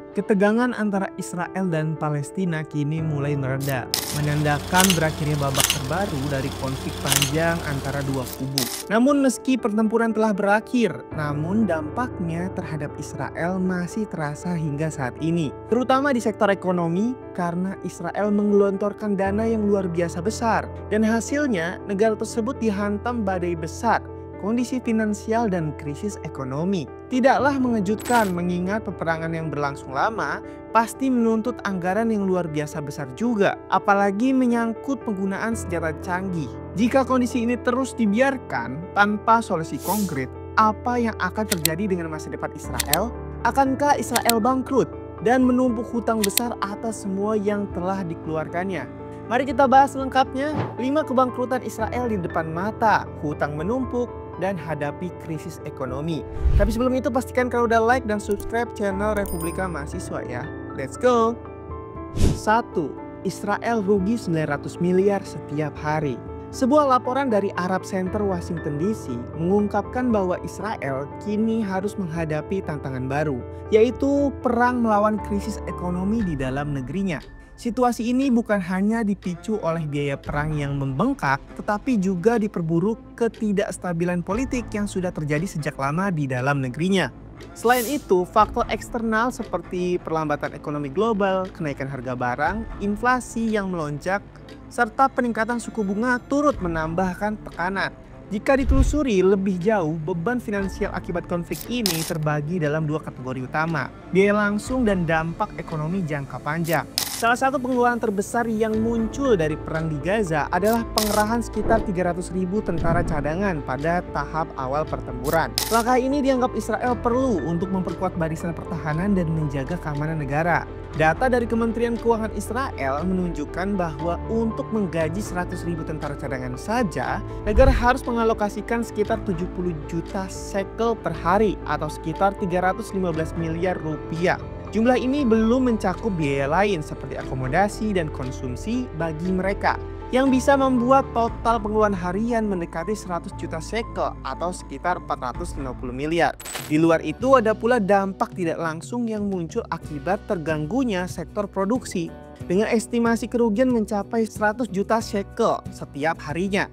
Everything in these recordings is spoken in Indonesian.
Ketegangan antara Israel dan Palestina kini mulai mereda, menandakan berakhirnya babak terbaru dari konflik panjang antara dua kubu. Namun meski pertempuran telah berakhir, namun dampaknya terhadap Israel masih terasa hingga saat ini. Terutama di sektor ekonomi, karena Israel menggelontorkan dana yang luar biasa besar. Dan hasilnya, negara tersebut dihantam badai besar, kondisi finansial dan krisis ekonomi. Tidaklah mengejutkan mengingat peperangan yang berlangsung lama pasti menuntut anggaran yang luar biasa besar juga, apalagi menyangkut penggunaan senjata canggih. Jika kondisi ini terus dibiarkan tanpa solusi konkret, apa yang akan terjadi dengan masa depan Israel? Akankah Israel bangkrut dan menumpuk hutang besar atas semua yang telah dikeluarkannya? Mari kita bahas lengkapnya. 5 kebangkrutan Israel di depan mata, hutang menumpuk, dan hadapi krisis ekonomi. Tapi sebelum itu pastikan kalian udah like dan subscribe channel Republika Mahasiswa ya. Let's go! 1. Israel rugi 900 miliar setiap hari. Sebuah laporan dari Arab Center Washington DC mengungkapkan bahwa Israel kini harus menghadapi tantangan baru, yaitu perang melawan krisis ekonomi di dalam negerinya. Situasi ini bukan hanya dipicu oleh biaya perang yang membengkak, tetapi juga diperburuk ketidakstabilan politik yang sudah terjadi sejak lama di dalam negerinya. Selain itu, faktor eksternal seperti perlambatan ekonomi global, kenaikan harga barang, inflasi yang melonjak, serta peningkatan suku bunga turut menambahkan tekanan. Jika ditelusuri lebih jauh, beban finansial akibat konflik ini terbagi dalam 2 kategori utama, biaya langsung dan dampak ekonomi jangka panjang. Salah satu pengeluaran terbesar yang muncul dari perang di Gaza adalah pengerahan sekitar 300.000 tentara cadangan pada tahap awal pertempuran. Langkah ini dianggap Israel perlu untuk memperkuat barisan pertahanan dan menjaga keamanan negara. Data dari Kementerian Keuangan Israel menunjukkan bahwa untuk menggaji 100.000 tentara cadangan saja, negara harus mengalokasikan sekitar 70 juta shekel per hari atau sekitar 315 miliar rupiah. Jumlah ini belum mencakup biaya lain seperti akomodasi dan konsumsi bagi mereka, yang bisa membuat total pengeluaran harian mendekati 100 juta shekel atau sekitar 450 miliar. Di luar itu ada pula dampak tidak langsung yang muncul akibat terganggunya sektor produksi, dengan estimasi kerugian mencapai 100 juta shekel setiap harinya.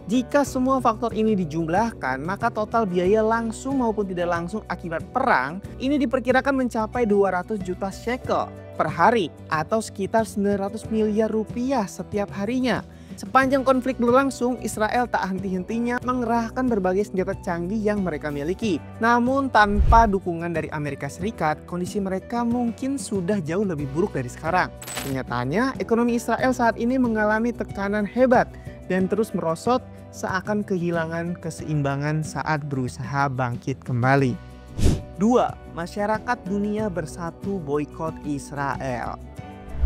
Jika semua faktor ini dijumlahkan, maka total biaya langsung maupun tidak langsung akibat perang ini diperkirakan mencapai 200 juta shekel per hari atau sekitar 900 miliar rupiah setiap harinya. Sepanjang konflik berlangsung, Israel tak henti-hentinya mengerahkan berbagai senjata canggih yang mereka miliki. Namun tanpa dukungan dari Amerika Serikat, kondisi mereka mungkin sudah jauh lebih buruk dari sekarang. Kenyataannya, ekonomi Israel saat ini mengalami tekanan hebat dan terus merosot, seakan kehilangan keseimbangan saat berusaha bangkit kembali. 2. Masyarakat dunia bersatu boikot Israel.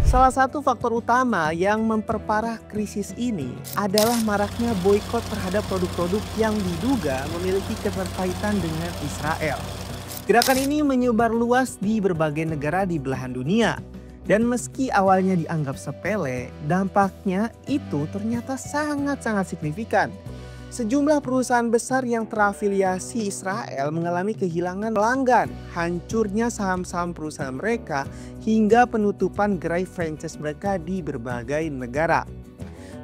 Salah satu faktor utama yang memperparah krisis ini adalah maraknya boikot terhadap produk-produk yang diduga memiliki keterkaitan dengan Israel. Gerakan ini menyebar luas di berbagai negara di belahan dunia. Dan meski awalnya dianggap sepele, dampaknya itu ternyata sangat-sangat signifikan. Sejumlah perusahaan besar yang terafiliasi Israel mengalami kehilangan pelanggan, hancurnya saham-saham perusahaan mereka, hingga penutupan gerai franchise mereka di berbagai negara.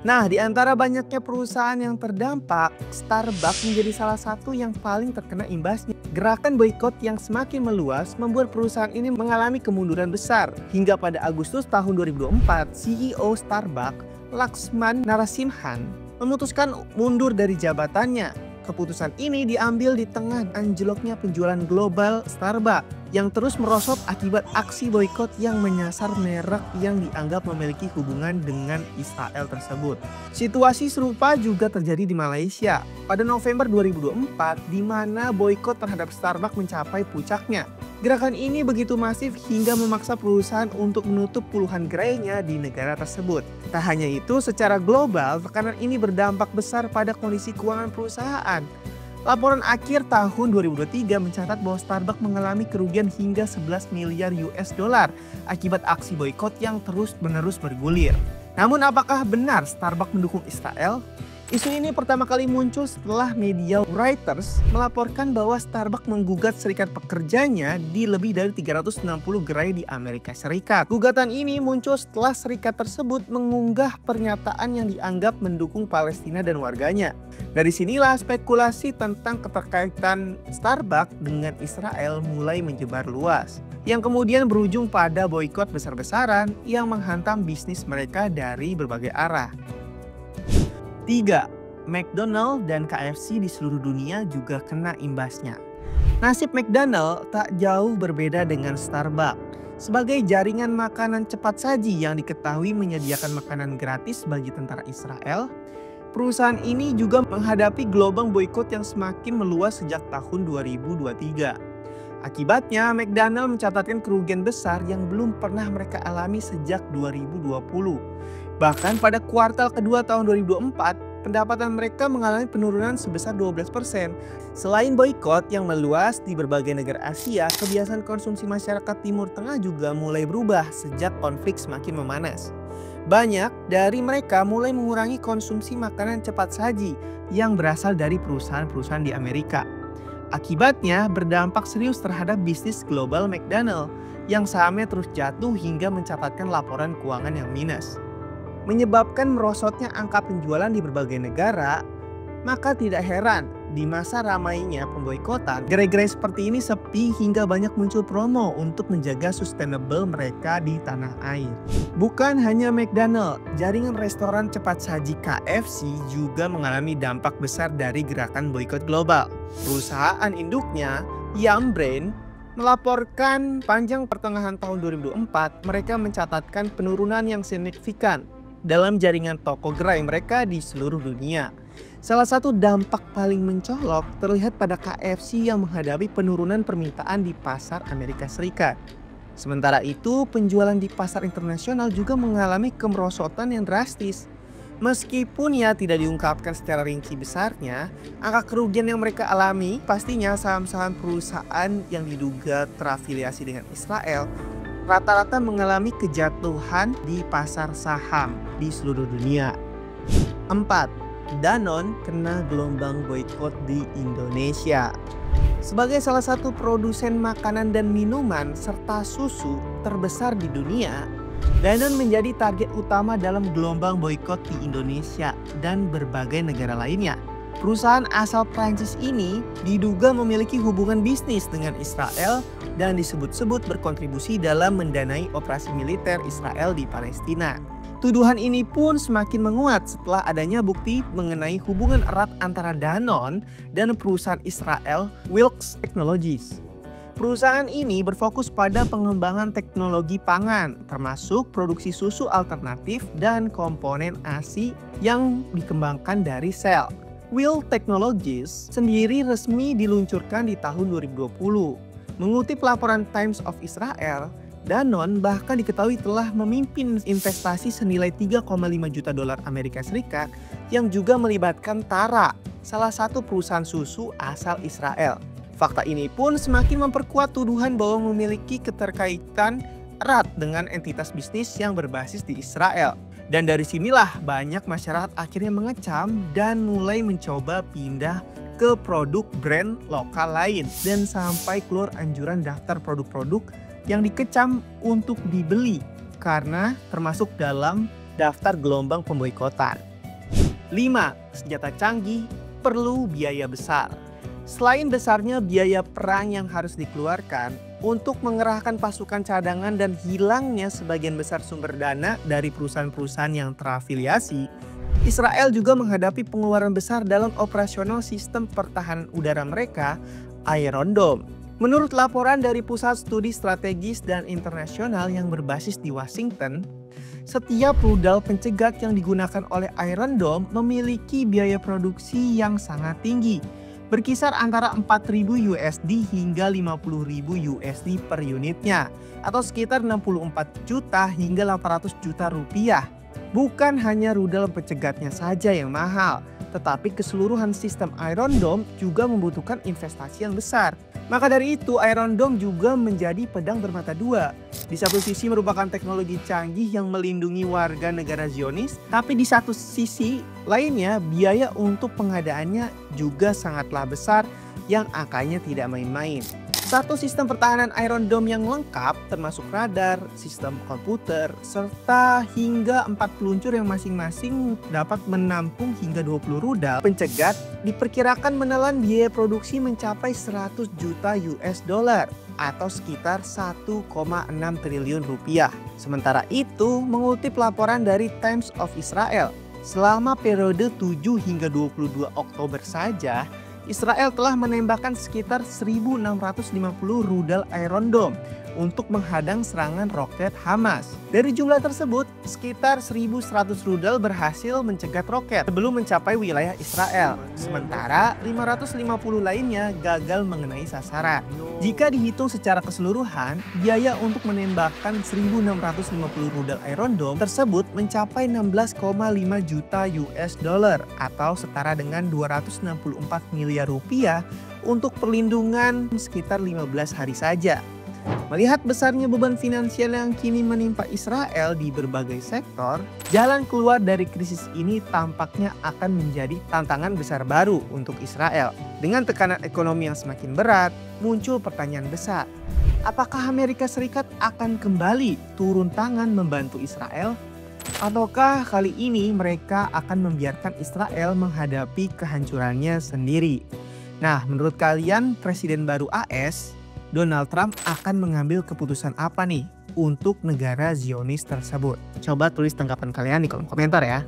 Nah, di antara banyaknya perusahaan yang terdampak, Starbucks menjadi salah satu yang paling terkena imbasnya. Gerakan boikot yang semakin meluas membuat perusahaan ini mengalami kemunduran besar. Hingga pada Agustus tahun 2024, CEO Starbucks, Laxman Narasimhan, memutuskan mundur dari jabatannya. Keputusan ini diambil di tengah anjloknya penjualan global Starbucks yang terus merosot akibat aksi boikot yang menyasar merek yang dianggap memiliki hubungan dengan Israel tersebut. Situasi serupa juga terjadi di Malaysia pada November 2024, di mana boikot terhadap Starbucks mencapai puncaknya. Gerakan ini begitu masif hingga memaksa perusahaan untuk menutup puluhan gerainya di negara tersebut. Tak hanya itu, secara global tekanan ini berdampak besar pada kondisi keuangan perusahaan. Laporan akhir tahun 2023 mencatat bahwa Starbucks mengalami kerugian hingga 11 miliar US dollar akibat aksi boikot yang terus-menerus bergulir. Namun apakah benar Starbucks mendukung Israel? Isu ini pertama kali muncul setelah media Reuters melaporkan bahwa Starbucks menggugat serikat pekerjanya di lebih dari 360 gerai di Amerika Serikat. Gugatan ini muncul setelah serikat tersebut mengunggah pernyataan yang dianggap mendukung Palestina dan warganya. Dari sinilah spekulasi tentang keterkaitan Starbucks dengan Israel mulai menyebar luas, yang kemudian berujung pada boikot besar-besaran yang menghantam bisnis mereka dari berbagai arah. 3. McDonald dan KFC di seluruh dunia juga kena imbasnya. Nasib McDonald tak jauh berbeda dengan Starbucks. Sebagai jaringan makanan cepat saji yang diketahui menyediakan makanan gratis bagi tentara Israel, perusahaan ini juga menghadapi gelombang boikot yang semakin meluas sejak tahun 2023. Akibatnya, McDonald mencatatkan kerugian besar yang belum pernah mereka alami sejak 2020. Bahkan pada kuartal kedua tahun 2024, pendapatan mereka mengalami penurunan sebesar 12%. Selain boikot yang meluas di berbagai negara Asia, kebiasaan konsumsi masyarakat Timur Tengah juga mulai berubah sejak konflik semakin memanas. Banyak dari mereka mulai mengurangi konsumsi makanan cepat saji yang berasal dari perusahaan-perusahaan di Amerika. Akibatnya berdampak serius terhadap bisnis global McDonald yang sahamnya terus jatuh hingga mencatatkan laporan keuangan yang minus. Menyebabkan merosotnya angka penjualan di berbagai negara, maka tidak heran di masa ramainya pemboikotan, gerai-gerai seperti ini sepi hingga banyak muncul promo untuk menjaga sustainable mereka di tanah air. Bukan hanya McDonald, jaringan restoran cepat saji KFC juga mengalami dampak besar dari gerakan boikot global. Perusahaan induknya, Yum Brands, melaporkan panjang pertengahan tahun 2024 mereka mencatatkan penurunan yang signifikan dalam jaringan toko gerai mereka di seluruh dunia. Salah satu dampak paling mencolok terlihat pada KFC yang menghadapi penurunan permintaan di pasar Amerika Serikat. Sementara itu, penjualan di pasar internasional juga mengalami kemerosotan yang drastis. Meskipun tidak diungkapkan secara rinci besarnya, angka kerugian yang mereka alami pastinya saham-saham perusahaan yang diduga terafiliasi dengan Israel rata-rata mengalami kejatuhan di pasar saham di seluruh dunia. 4. Danone kena gelombang boikot di Indonesia. Sebagai salah satu produsen makanan dan minuman serta susu terbesar di dunia, Danone menjadi target utama dalam gelombang boikot di Indonesia dan berbagai negara lainnya. Perusahaan asal Prancis ini diduga memiliki hubungan bisnis dengan Israel dan disebut-sebut berkontribusi dalam mendanai operasi militer Israel di Palestina. Tuduhan ini pun semakin menguat setelah adanya bukti mengenai hubungan erat antara Danone dan perusahaan Israel Wilks Technologies. Perusahaan ini berfokus pada pengembangan teknologi pangan, termasuk produksi susu alternatif dan komponen ASI yang dikembangkan dari sel. Wilks Technologies sendiri resmi diluncurkan di tahun 2020. Mengutip laporan Times of Israel, Danone bahkan diketahui telah memimpin investasi senilai 3,5 juta dolar Amerika Serikat yang juga melibatkan Tara, salah satu perusahaan susu asal Israel. Fakta ini pun semakin memperkuat tuduhan bahwa memiliki keterkaitan erat dengan entitas bisnis yang berbasis di Israel. Dan dari sinilah banyak masyarakat akhirnya mengecam dan mulai mencoba pindah ke produk brand lokal lain dan sampai keluar anjuran daftar produk-produk yang dikecam untuk dibeli karena termasuk dalam daftar gelombang pemboikotan. 5. Senjata canggih perlu biaya besar. Selain besarnya biaya perang yang harus dikeluarkan untuk mengerahkan pasukan cadangan dan hilangnya sebagian besar sumber dana dari perusahaan-perusahaan yang terafiliasi, Israel juga menghadapi pengeluaran besar dalam operasional sistem pertahanan udara mereka, Iron Dome. Menurut laporan dari Pusat Studi Strategis dan Internasional yang berbasis di Washington, setiap rudal pencegat yang digunakan oleh Iron Dome memiliki biaya produksi yang sangat tinggi, berkisar antara 4.000 USD hingga 50.000 USD per unitnya, atau sekitar 64 juta hingga 800 juta rupiah. Bukan hanya rudal pencegatnya saja yang mahal, tetapi keseluruhan sistem Iron Dome juga membutuhkan investasi yang besar. Maka dari itu Iron Dome juga menjadi pedang bermata dua. Di satu sisi merupakan teknologi canggih yang melindungi warga negara Zionis, tapi di satu sisi lainnya biaya untuk pengadaannya juga sangatlah besar yang angkanya tidak main-main. Satu sistem pertahanan Iron Dome yang lengkap termasuk radar, sistem komputer, serta hingga 4 peluncur yang masing-masing dapat menampung hingga 20 rudal pencegat diperkirakan menelan biaya produksi mencapai 100 juta US dollar atau sekitar 1,6 triliun rupiah. Sementara itu, mengutip laporan dari Times of Israel, selama periode 7 hingga 22 Oktober saja, Israel telah menembakkan sekitar 1.650 rudal Iron Dome untuk menghadang serangan roket Hamas. Dari jumlah tersebut, sekitar 1.100 rudal berhasil mencegat roket sebelum mencapai wilayah Israel. Sementara 550 lainnya gagal mengenai sasaran. Jika dihitung secara keseluruhan, biaya untuk menembakkan 1.650 rudal Iron Dome tersebut mencapai 16,5 juta US dollar atau setara dengan 264 miliar rupiah untuk perlindungan sekitar 15 hari saja. Melihat besarnya beban finansial yang kini menimpa Israel di berbagai sektor, jalan keluar dari krisis ini tampaknya akan menjadi tantangan besar baru untuk Israel. Dengan tekanan ekonomi yang semakin berat, muncul pertanyaan besar. Apakah Amerika Serikat akan kembali turun tangan membantu Israel? Ataukah kali ini mereka akan membiarkan Israel menghadapi kehancurannya sendiri? Nah, menurut kalian Presiden baru AS, Donald Trump akan mengambil keputusan apa nih untuk negara Zionis tersebut? Coba tulis tanggapan kalian di kolom komentar ya.